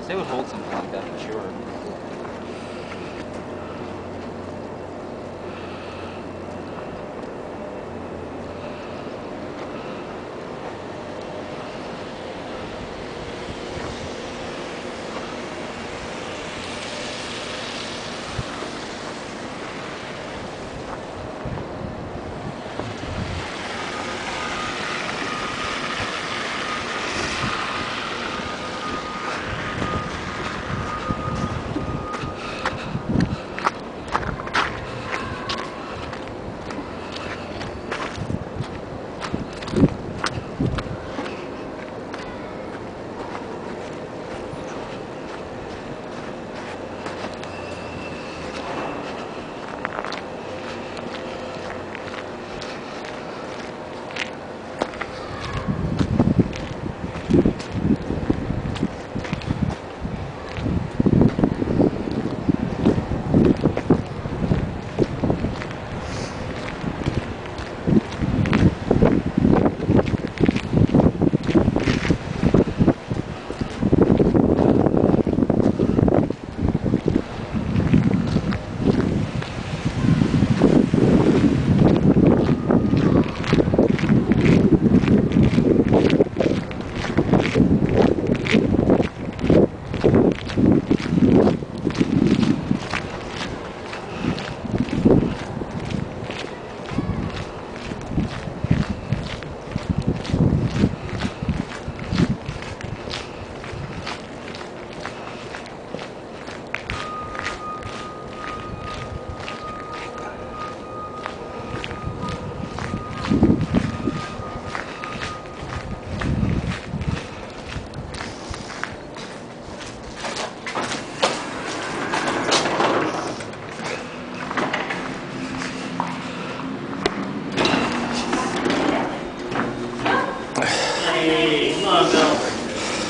They would hold something like that for sure.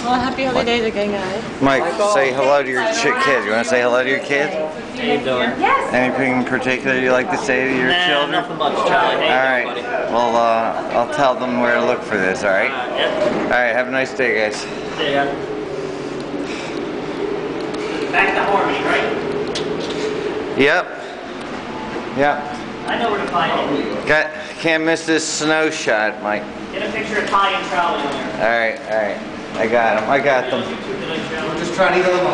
Well, happy holidays again, guys. Mike, say hello to your kid. You want to say hello to your kid? How you doing? Anything in particular you like to say to your children? Nothing much, Charlie. Alright, well, I'll tell them where to look for this, alright? Alright, have a nice day, guys. See ya. Back to Harmony, right? Yep. Yep. I know where to find it. Can't miss this snow shot, Mike. Get a picture of Ty and Charlie on there. Alright, alright. I got them. I got them. We're just trying to get them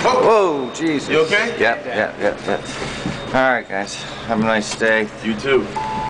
off. Whoa, Jesus. You okay? Yep. Alright, guys. Have a nice day. You too.